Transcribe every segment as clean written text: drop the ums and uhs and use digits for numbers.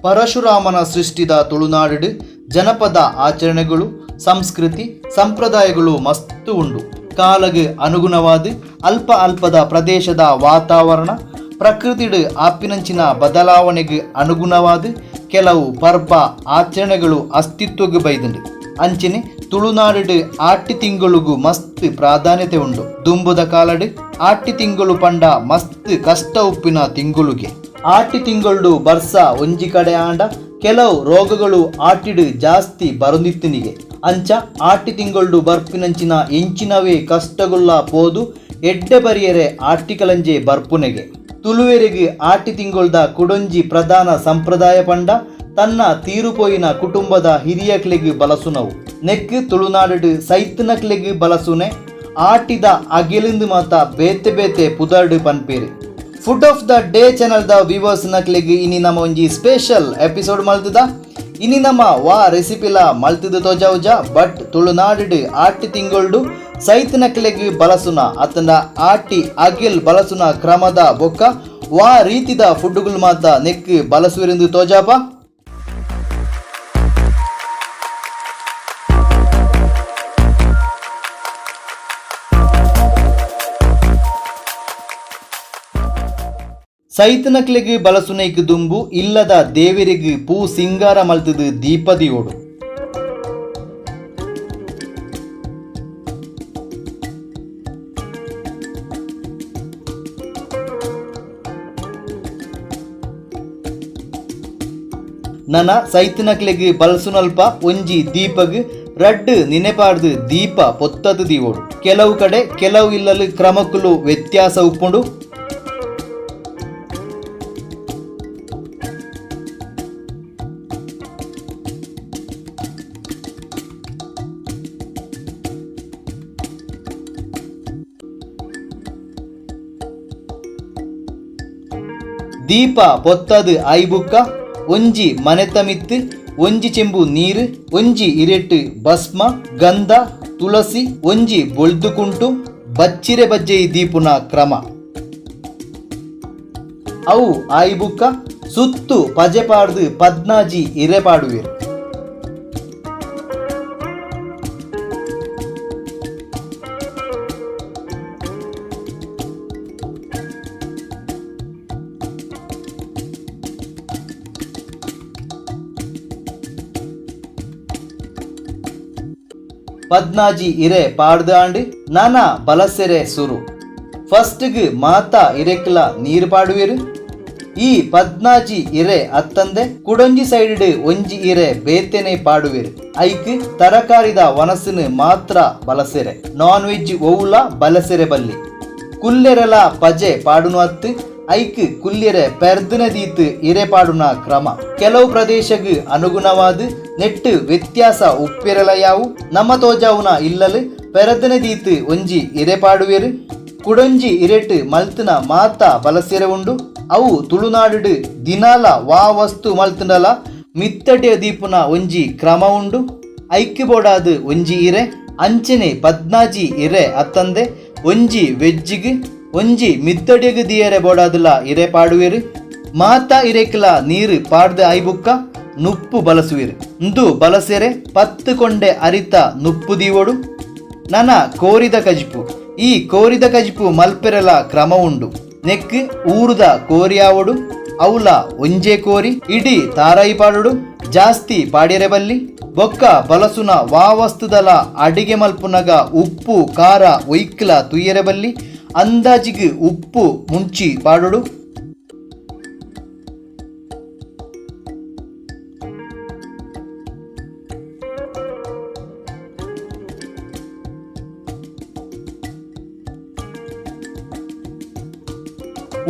ಪರಶುರಾಮನ ಸೃಷ್ಟಿದ ತುಳುನಾಡು ಜನಪದ ಆಚರಣೆಗಳು ಸಂಸ್ಕೃತಿ ಸಂಪ್ರದಾಯಗಳು ಮಸ್ತು ಉಂಡು. ಕಾಲಗೆ ಅನುಗುಣವಾದ ಅಲ್ಪದ ಪ್ರದೇಶದ ವಾತಾವರಣ ಪ್ರಕೃತಿಡ್ ಆಪಿನಂಚಿನ ಬದಲಾವಣೆಗೆ ಅನುಗುಣವಾದ ಕೆಲವು ಪರ್ಬ ಆಚರಣೆಗಳು ಅಸ್ತಿತ್ವಕ್ಕೆ ಬೈದಂಡು. ಅಂಚನೆ ತುಳುನಾಡು ಆಟಿ ತಿಂಗಳಿಗೂ ಮಸ್ತ್ ಪ್ರಾಧಾನ್ಯತೆ ಉಂಡು. ದುಂಬುದ ಕಾಲಡ್ ಆಟಿ ತಿಂಗಳು ಪಂಡ ಮಸ್ತ್ ಕಷ್ಟ ಉಪ್ಪಿನ ತಿಂಗುಳುಗೆ. ಆಟಿ ತಿಂಗಳು ಬರ್ಸ ಒಂಜಿ ಕಡೆ ಆಂಡ ಕೆಲವು ರೋಗಗಳು ಆಟಿಡ್ ಜಾಸ್ತಿ ಬರುಂದಿತ್ತಿನಿಗೆ. ಅಂಚ ಆಟಿ ತಿಂಗಳು ಬರ್ಪಿನಂಚಿನ ಎಂಚಿನವೇ ಕಷ್ಟಗುಲ್ಲ ಪೋದು ಎಡ್ಡೆ ಬರಿಯರೆ ಆಟಿಕಲಂಜೆ ಬರ್ಪುನೆಗೆ. ತುಳುವೆರೆಗೆ ಆಟಿ ತಿಂಗೊಳ್ದ ಕುಡೊಂಜಿ ಪ್ರಧಾನ ಸಂಪ್ರದಾಯ ಪಂಡ ತನ್ನ ತೀರುಪೋಯಿನ ಕುಟುಂಬದ ಹಿರಿಯಕ್ಲೆಗೆ ಬಲಸುನವು. ನೆಕ್ ತುಳುನಾಡು ಸೈತ್ನಕ್ಲೆಗೆ ಬಲಸುನೆ ಆಟಿದ ಅಗೆಲಿಂದು ಮಾತ ಬೇತೆ ಬೇತೆ ಪುದರ್ಡು ಪನ್ಪೇರು. ಫುಡ್ ಆಫ್ ದ ಡೇ ಚಾನಲ್ದ ವ್ಯೂವರ್ಸ್ ನಕ್ಲೆಗೆ ಇನಿ ನಮ್ಮ ಒಂಜಿ ಸ್ಪೆಷಲ್ ಎಪಿಸೋಡ್ ಮಲ್ತದ. ಇನಿ ನಮ್ಮ ವಾ ರೆಸಿಪಿಲ ಮಲ್ತದ ತೋಜಾವುಜ ಬಟ್ ತುಳುನಾಡು ಆಟಿ ತಿಂಗೊಳ್ಡು ಸೈತ್ನಕ್ಲೆಗೆ ಬಲಸುನ ಅತನ ಆಟಿ ಅಗೆಲ್ ಬಲಸುನ ಕ್ರಮದ ಬೊಕ್ಕ ವಾ ರೀತಿದ ಫುಡ್ಗಳು ಮಾತ ನೆಕ್ ಬಲಸುವೆರೆಂದು ತೋಜಾಪ. ಸೈತನಕ್ಲೆಗೆ ಬಲಸುನೈಕ್ ದುಂಬು ಇಲ್ಲದ ದೇವರಿಗೆ ಪೂ ಸಿಂಗಾರ ಮಲ್ತದು ದೀಪದಿಯೋಡು. ನನ ಸೈತನಕ್ಲೆಗೆ ಬಲಸುನಲ್ಪ ಒಂಜಿ ದೀಪಗ್ ರಡ್ಡು ನೆನೆಪಾರ್ದು ದೀಪ ಪೊತ್ತದು ದೀವೋಡು. ಕೆಲವು ಕಡೆ ಕೆಲವು ಇಲ್ಲಲು ಕ್ರಮಕ್ಕಲು ವ್ಯತ್ಯಾಸ ಉಪ್ಪುಂಡು. ದೀಪ ಪೊತ್ತದು ಐಬುಕ್ಕ ಒಂಜಿ ಮನೆತಮಿತ್ತು ಒಂಜಿ ಚೆಂಬು ನೀರು ಒಂಜಿ ಇರೆಟ್ಟು ಭಸ್ಮ ಗಂಧ ತುಳಸಿ ಒಂಜಿ ಬೊಳ್ದುಕುಂಟು ಬಚ್ಚಿರೆ ಬಜ್ಜೆಯಿ ದೀಪುನ ಕ್ರಮ. ಅವು ಐಬುಕ್ಕ ಸುತ್ತು ಪಜೆಪಾಡ್ದು ಪದ್ನಾಜಿ ಇರೆಪಾಡುವೆರು. ಪದ್ನಾಜಿ ಇರೆ ಪಾಡ್ದು ಆಂಡು ನಾನಾ ಬಲಸೆರೆ ಸುರು. ಫಸ್ಟ್ಗ್ ಮಾತಾ ಇರೆಕ್ಲ ನೀರು ಪಾಡುವೆರು. ಈ ಪದ್ನಾಜಿ ಇರೆ ಅತ್ತಂದೆ ಕುಡೊಂಜಿ ಸೈಡ್ ಒಂಜಿ ಇರೆ ಬೇತೆನೆ ಪಾಡುವೆರು. ಐಕ್ ತರಕಾರಿದ ವನಸನು ಮಾತ್ರ ಬಲಸೆರೆ. ನಾನ್ ವೆಜ್ ಒವುಲ ಬಲಸೆರೆ ಬಲ್ಲಿ. ಕುಲ್ಲೆರೆಲ ಪಜೆ ಪಾಡುನು ಅತ್ತು ಐಕ್ ಕುಲ್ಲೆರೆ ಪೆರ್ದನೆ ದೀತು ಇರೆ ಪಾಡುನ ಕ್ರಮ. ಕೆಲವು ಪ್ರದೇಶಗ್ ಅನುಗುಣವಾದ ನೆಟ್ಟು ವ್ಯತ್ಯಾಸ ಉಪ್ಪೆರಲ ಯಾವು. ನಮ್ಮ ತೋಜಾವುನ ಇಲ್ಲಲು ಪೆರದನೆ ದೀತು ಒಂಜಿ ಇರೆ ಪಾಡುವೆರು. ಕುಡೊಂಜಿ ಇರೆಟ್ ಮಲ್ತನ ಮಾತ ಬಲಸೆರೆ ಉಂಡು. ಅವು ತುಳುನಾಡು ದಿನಾಲ ವಾ ವಸ್ತು ಮಲ್ತನಲ ಮಿತ್ತಟೆಯ ದೀಪುನ ಒಂಜಿ ಕ್ರಮ ಉಂಡು. ಐಕ್ ಬೋಡಾದು ಒಂಜಿ ಇರೆ. ಅಂಚನೆ ಪದ್ನಾಜಿ ಇರೆ ಅತ್ತಂದೆ ಒಂಜಿ ವೆಜ್ಜಿಗ್ ಒಂಜಿ ಮಿತ್ತಡೆಗ್ ದಿಯರೆ ಬೋಡಾದುಲ ಇರೆ ಪಾಡುವೆರು. ಮಾತಾ ಇರೆಕ್ಲ ನೀರು ಪಾಡ್ದು ಐಬುಕ್ಕ ನುಪ್ಪು ಬಲಸುವೆರು. ಇಂದು ಬಲಸೆರೆ 10 ಕೊಂಡೆ ಅರಿತ ನುಪ್ಪು ದೀವೋಡು. ನನ ಕೋರಿದ ಕಜಿಪು. ಈ ಕೋರಿದ ಕಜಿಪು ಮಲ್ಪೆರಲ ಕ್ರಮ ಉಂಡು. ನೆಕ್ ಊರುದ ಕೋರಿಯಾವೋಡು ಅವಲ ಒಂಜೆ ಕೋರಿ ಇಡೀ ತಾರಾಯಿ ಪಾಡುಡು ಜಾಸ್ತಿ ಪಾಡ್ಯರೆ ಬಲ್ಲಿ. ಬೊಕ್ಕ ಬಲಸುನ ವಾ ವಸ್ತುದಲ ಅಡಿಗೆ ಮಲ್ಪುನಗ ಉಪ್ಪು ಖಾರ ಒಯ್ಕ್ಲ ತುಯ್ಯರೆ ಬಲ್ಲಿ. ಅಂದಾಜಿಗೆ ಉಪ್ಪು ಮುಂಚಿ ಪಾಡುಡು.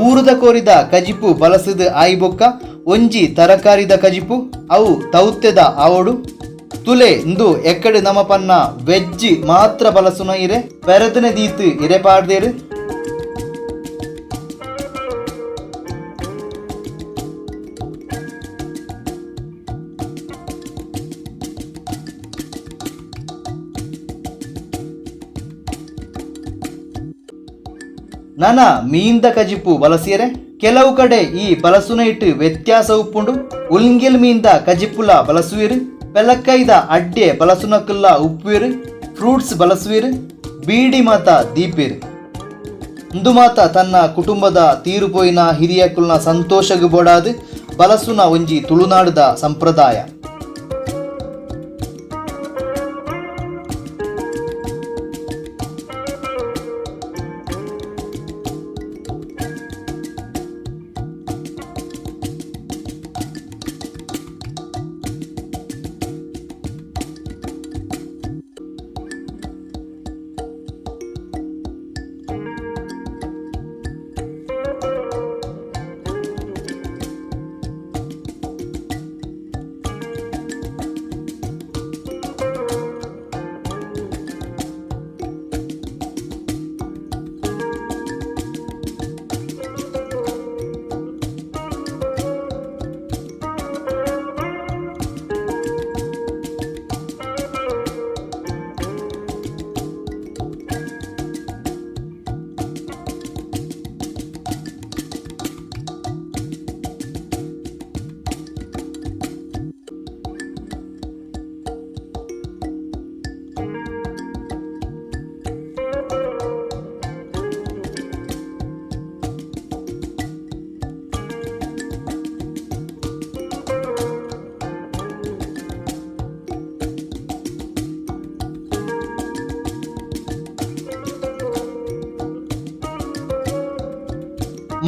ಊರುದ ಕೋರಿದ ಕಜಿಪು ಬಲಸದ ಆಯ್ಬೊಕ್ಕ ಒಂಜಿ ತರಕಾರಿದ ಕಜಿಪು ಅವು ತೌತ್ತೆದ ಆವೋಡು. ತುಲೆ ಇಂದು ಎಕ್ಕಡೆ ನಮ್ಮ ಪನ್ನ ವೆಜ್ ಮಾತ್ರ ಬಲಸುನ ಇರೆ ಪೆರದನೆ ದೀತು ಇರೆ ಪಾಡ್ದೇರು. ನನ ಮೀಂದ ಕಜಿಪು ಬಲಸಿಯರೆ ಕೆಲವು ಕಡೆ ಈ ಬಲಸುನೈಟ್ ವ್ಯತ್ಯಾಸ ಉಪ್ಪುಂಡು. ಉಲ್ಗೆಲ್ ಮೀಂದ ಕಜಿಪ್ಪುಲ ಬಲಸುವಿರು, ಪೆಲಕ್ಕೈದ ಅಡ್ಡೆ ಬಲಸುನಕುಲ್ಲ ಉಪ್ಪುವಿರು, ಫ್ರೂಟ್ಸ್ ಬಲಸುವಿರು, ಬೀಡಿ ಮಾತ ದೀಪಿರು. ಇಂದು ಮಾತ ತನ್ನ ಕುಟುಂಬದ ತೀರುಪೋಯಿನ ಹಿರಿಯಕುಲ್ನ ಸಂತೋಷಗು ಬೋಡಾದು ಬಲಸುನ ಒಂಜಿ ತುಳುನಾಡುದ ಸಂಪ್ರದಾಯ.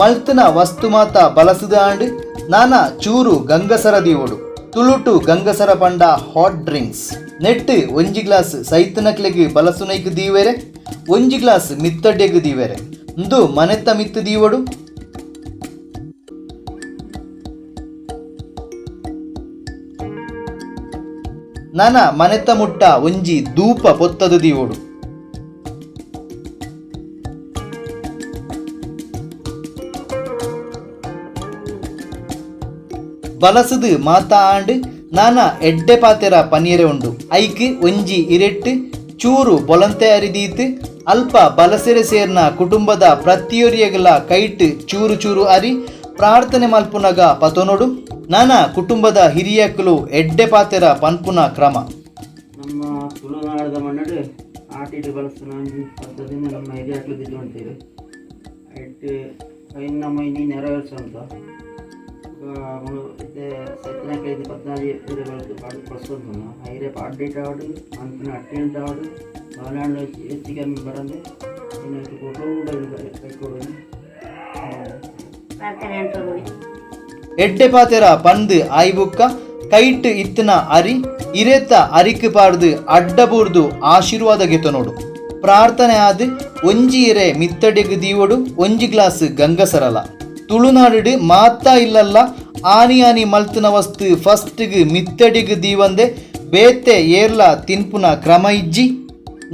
ಮಲ್ತನ ವಸ್ತು ಮಾತ ಬಲಸುದ ಆಂಡ್ ನಾನಾ ಚೂರು ಗಂಗಸರ ದೀವೊಡು. ತುಳುಟು ಗಂಗಸರ ಪಂಡ ಹಾಟ್ ಡ್ರಿಂಕ್ಸ್ ನೆಟ್ ಒಂಜಿ ಗ್ಲಾಸ್ ಸೈತನಕ್ಲೆಗ್ ಬಲಸುನೈಕ್ ದೀವೆರೆ, ಒಂಜಿ ಗ್ಲಾಸ್ ಮಿತ್ತಡ್ಡೆಗ್ ದೀವೆರೆ. ಇಂದು ಮನೆತ್ತ ಮಿತ್ತು ದೀವೊಡು. ನಾನಾ ಮನೆತ್ತ ಮುಟ್ಟ ಒಂಜಿ ಧೂಪ ಪೊತ್ತದು ದೀವೊಡು. ಬಲಸದು ಮಾತಾ ಆಂಡ್ ನಾನಾ ಎಡ್ಡೆ ಪಾತೆರ ಪನೀರೆ ಉಂಡು. ಐಕ್ ಒಂಜಿ ಇರೆಟ್ಟು ಚೂರು ಬೊಲಂತೆ ಅರಿದೀತ್ ಅಲ್ಪ ಬಲಸೆರೆ ಸೇರ್ನ ಕುಟುಂಬದ ಪ್ರತಿಯೊರಿಯಗಲ ಕೈಟ್ ಚೂರು ಚೂರು ಅರಿ ಪ್ರಾರ್ಥನೆ ಮಲ್ಪುನಗ ಪತೊನೊಡು. ನಾನಾ ಕುಟುಂಬದ ಹಿರಿಯಕಲು ಎಡ್ಡೆ ಪಾತೆರ ಪನ್ಪುನ ಕ್ರಮ. ನಮ್ಮ ತುಳುನಾಡದ ಮಣ್ಣಡು ಆಟಿಟ್ಟು ಬಳಸ್ತಾನ ಪದ್ಧತಿನ ನಮ್ಮ ಹಿರಿಯಕಲು ದಿದ್ದು ಅಂತೀವಿ. ಐಟ್ ಐನ ಮೈನಿ ನೆರವೇರಿಸುವಂತ ಸೆತ್ತನಕೈದು 14 ಬಳಸ್ಕೊಂಡು ಐರೆ ಪಾಡ್ಡೇಟಾಡು ಅಂತಿನ ಅಟ್ಟಿಂಟಾಡು ನಾಲ್ಕು ಹೆಚ್ಚಿಗೆ ಬರಂದೆ ಇನ್ನೊಂದು ಫೋಟೋ ಕೈಕೊಡೋದು ಎಡ್ಡೆ ಪಾತೆರ ಪಂದು ಆಯ್ಬುಕ್ಕ ಕೈಟ್ ಇತ್ತಿನ ಅರಿ ಇರೆತ್ತ ಅರಿಕ್ ಪಾಡ್ದು ಅಡ್ಡಬೂರ್ದು ಆಶೀರ್ವಾದ ಗೆತನೋಡು. ಪ್ರಾರ್ಥನೆ ಆದ್ ಒಂಜಿ ಎರೆ ಮಿತ್ತಡೆಗ್ ದೀವೊಡು, ಒಂಜಿ ಗ್ಲಾಸ್ ಗಂಗಸರಲ. ತುಳುನಾಡು ಮಾತಾ ಇಲ್ಲಲ್ಲ ಆನಿ ಆನಿ ಮಲ್ತಿನ ವಸ್ತು ಫಸ್ಟ್ಗ್ ಮಿತ್ತಡಿಗ್ ದೀವಂದೆ ಬೇತೆ ಏರ್ಲ ತಿನ್ಪುನ ಕ್ರಮ ಇಜ್ಜಿ.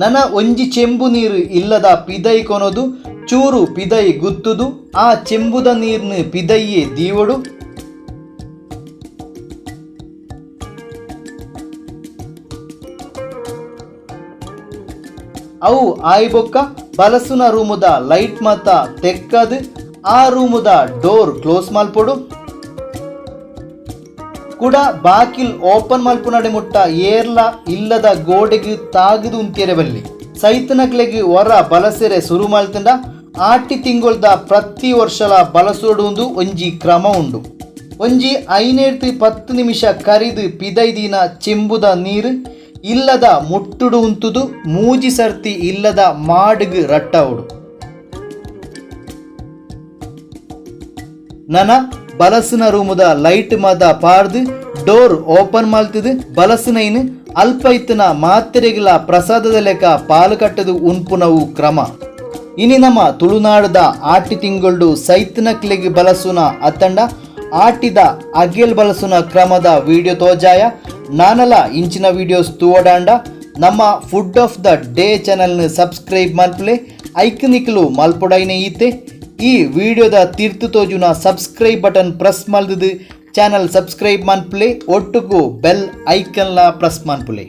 ನನ ಒಂಜಿ ಚೆಂಬು ನೀರು ಇಲ್ಲದ ಪಿದೈ ಕೊನೋದು ಚೂರು ಪಿದೈ ಗುತ್ತುದು ಆ ಚೆಂಬುದ ನೀರ್ನ ಪಿದೈಯೇ ದೀವೊಡು. ಅವು ಆಯ್ಬೊಕ್ಕ ಬಲಸುನ ರೂಮುದ ಲೈಟ್ ಮಾತ ತೆಕ್ಕದು ಆ ರೂಮುದ ಡೋರ್ ಕ್ಲೋಸ್ ಮಲ್ಪೊಡು. ಕೂಡ ಬಾಕಿಲ್ ಓಪನ್ ಮಲ್ಪುನಡೆ ಮುಟ್ಟ ಏರ್ಲ ಇಲ್ಲದ ಗೋಡೆಗೆ ತಾಗದು ಉಂತೆರೆ ಬಲ್ಲಿ ಸೈತನಕ್ಲೆಗ್ ಹೊರ ಬಲಸೆರೆ ಸುರು ಮಲ್ತಂಡ ಆಟಿ ತಿಂಗೊಳ್ದ ಪ್ರತಿ ವರ್ಷಲ ಬಲಸೋಡುಂದು ಒಂಜಿ ಕ್ರಮ ಉಂಡು. ಒಂಜಿ 5-10 ನಿಮಿಷ ಕರಿದು ಪಿದೈದಿನ ಚೆಂಬುದ ನೀರು ಇಲ್ಲದ ಮುಟ್ಟುಡು ಉಂತುದು ಮೂಜಿ ಸರ್ತಿ ಇಲ್ಲದ ಮಾಡಿಗ್ ರಟ್ಟವುಡು. ನನ ಬಲಸಿನ ರೂಮುದ ಲೈಟ್ ಮಾದ ಪಾರ್ದು ಡೋರ್ ಓಪನ್ ಮಲ್ತದು ಬಲಸಿನೈನ್ ಅಲ್ಪ ಇತ್ತಿನ ಮಾತ್ರೆಗಳ ಪ್ರಸಾದದ ಲೆಕ್ಕ ಪಾಲು ಕಟ್ಟದು ಉನ್ಪುನವು ಕ್ರಮ. ಇನಿ ನಮ್ಮ ತುಳುನಾಡದ ಆಟಿ ತಿಂಗಳು ಸೈತನಕ್ಲೆಗ್ ಬಲಸುನ ಅತ್ತಂಡ ಆಟಿದ ಅಗೆಲ್ ಬಲಸುನ ಕ್ರಮದ ವಿಡಿಯೋ ತೋಜಾಯ ನಾನಲ ಇಂಚಿನ ವಿಡಿಯೋಸ್ ತೂವಡಾಂಡ ನಮ್ಮ ಫುಡ್ ಆಫ್ ದ ಡೇ ಚಾನಲ್ನ ಸಬ್ಸ್ಕ್ರೈಬ್ ಮಲ್ಪಲೆ ಐಕನಿಕ್ಲು ಮಲ್ಪೊಡೈನೆ ಈತೆ. ಈ ವಿಡಿಯೋದ ತೀರ್ತು ತೋಜುನ ಸಬ್ಸ್ಕ್ರೈಬ್ ಬಟನ್ ಪ್ರೆಸ್ ಮಲ್ದು ಚಾನಲ್ ಸಬ್ಸ್ಕ್ರೈಬ್ ಮನ್ಪುಲೆ ಒಟ್ಟುಗು ಬೆಲ್ ಐಕನ್ಲ ಪ್ರೆಸ್ ಮನ್ಪುಲೆ.